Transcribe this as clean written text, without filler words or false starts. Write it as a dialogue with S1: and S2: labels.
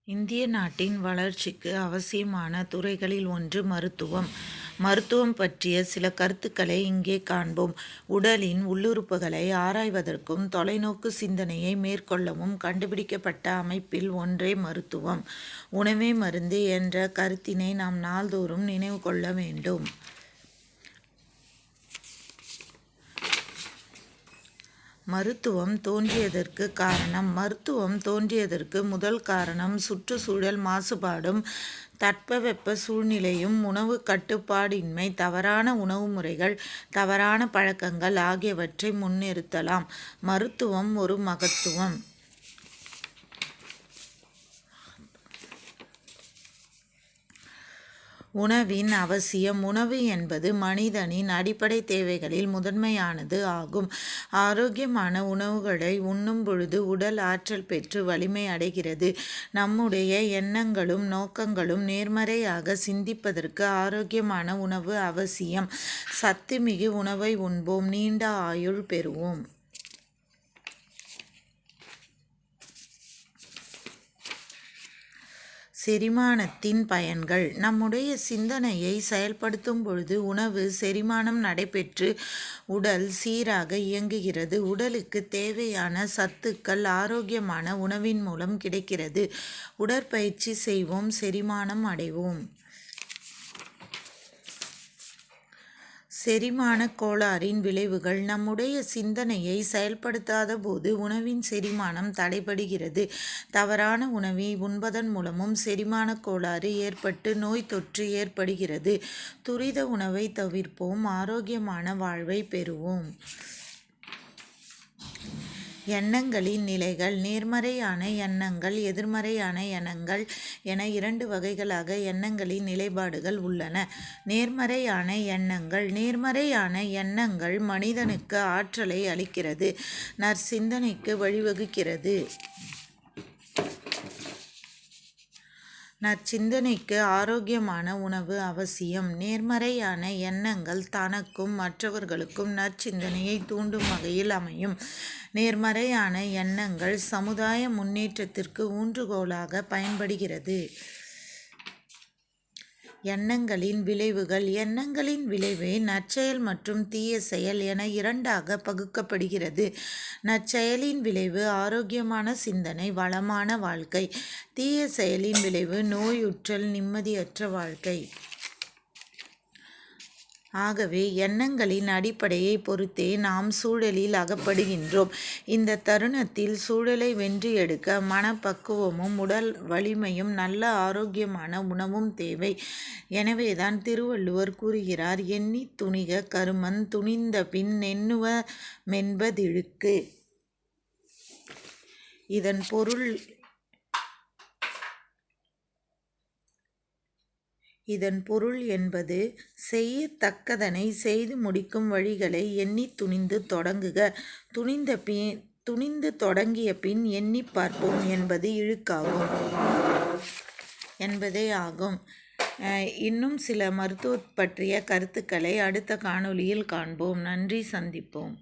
S1: இந்திய நாட்டின் வளர்ச்சிக்கு அவசியமான துறைகளில் ஒன்று மருத்துவம். மருத்துவம் பற்றிய சில கருத்துக்களை இங்கே காண்போம். உடலின் உள்ளுறுப்புகளை ஆராய்வதற்கும் தொலைநோக்கு சிந்தனையை மேற்கொள்ளவும் கண்டுபிடிக்கப்பட்ட அமைப்பில் ஒன்றே மருத்துவம். உணவே மருந்து என்ற கருத்தினை நாம் நாள்தோறும் நினைவு கொள்ள வேண்டும். மருத்துவம் தோன்றியதற்கு முதல் காரணம் சுற்றுச்சூழல் மாசுபாடும் தட்பவெப்ப சூழ்நிலையும் உணவு கட்டுப்பாடின்மை தவறான உணவு முறைகள் தவறான பழக்கங்கள் ஆகியவற்றை முன்னிறுத்தலாம். மருத்துவம் ஒரு மகத்துவம். உணவின் அவசியம். உணவு என்பது மனிதனின் அடிப்படை தேவைகளில் முதன்மையானது ஆகும். ஆரோக்கியமான உணவுகளை உண்ணும் பொழுது உடல் ஆற்றல் பெற்று வலிமை அடைகிறது. நம்முடைய எண்ணங்களும் நோக்கங்களும் நேர்மறையாக சிந்திப்பதற்கு ஆரோக்கியமான உணவு அவசியம். சத்துமிகு உணவை உண்போம், நீண்ட ஆயுள் பெறுவோம். செரிமானத்தின் பயன்கள். நம்முடைய சிந்தனையை செயல்படுத்தும் பொழுது உணவு செரிமானம் நடைபெற்று உடல் சீராக இயங்குகிறது. உடலுக்கு தேவையான சத்துக்கள் ஆரோக்கியமான உணவின் மூலம் கிடைக்கிறது. உடற்பயிற்சி செய்வோம், செரிமானம் அடைவோம். செரிமான கோளாறின் விளைவுகள். நம்முடைய சிந்தனையை செயல்படுத்தாத போது உணவின் செரிமானம் தடைபடுகிறது. தவறான உணவை உண்பதன் மூலமும் செரிமான கோளாறு ஏற்பட்டு நோய் தொற்று ஏற்படுகிறது. துரித உணவை தவிர்ப்போம், ஆரோக்கியமான வாழ்வை பெறுவோம். எண்ணங்களின் நிலைகள். நேர்மறையான எண்ணங்கள், எதிர்மறையான எண்ணங்கள் என இரண்டு வகைகளாக எண்ணங்களின் நிலைப்பாடுகள் உள்ளன. நேர்மறையான எண்ணங்கள் மனிதனுக்கு ஆற்றலை அளிக்கிறது, நற்சிந்தனைக்கு வழிவகுக்கிறது. நற்சிந்தனைக்கு ஆரோக்கியமான உணவு அவசியம். நேர்மறையான எண்ணங்கள் தனக்கும் மற்றவர்களுக்கும் நற்சிந்தனையை தூண்டும் வகையில் அமையும். நேர்மறையான எண்ணங்கள் சமுதாய முன்னேற்றத்திற்கு ஊன்றுகோலாக பயன்படுகிறது. எண்ணங்களின் விளைவுகள். எண்ணங்களின் விளைவு நற்செயல் மற்றும் தீய செயல் என இரண்டாக பகுக்கப்படுகிறது. நற்செயலின் விளைவு ஆரோக்கியமான சிந்தனை, வளமான வாழ்க்கை. தீய செயலின் விளைவு நோயுற்றல், நிம்மதியற்ற வாழ்க்கை. ஆகவே எண்ணங்களின் அடிப்படையை பொறுத்தே நாம் சூழலில் அகப்படுகின்றோம். இந்த தருணத்தில் சூழலை வென்று எடுக்க மனப்பக்குவமும் உடல் வலிமையும் நல்ல ஆரோக்கியமான உணவும் தேவை. எனவேதான் திருவள்ளுவர் கூறுகிறார், எண்ணித் துணிக கருமந் துணிந்தபின் எண்ணுவமென்பதிழுக்கு. இதன் பொருள் என்பது செய்யத்தக்கதனை செய்து முடிக்கும் வழிகளை எண்ணித் துணிந்து தொடங்குக. துணிந்து தொடங்கிய பின் எண்ணிப் பார்ப்போம் என்பது என்பதே ஆகும். இன்னும் சில மருத்துவம் பற்றிய கருத்துக்களை அடுத்த காணொளியில் காண்போம். நன்றி. சந்திப்போம்.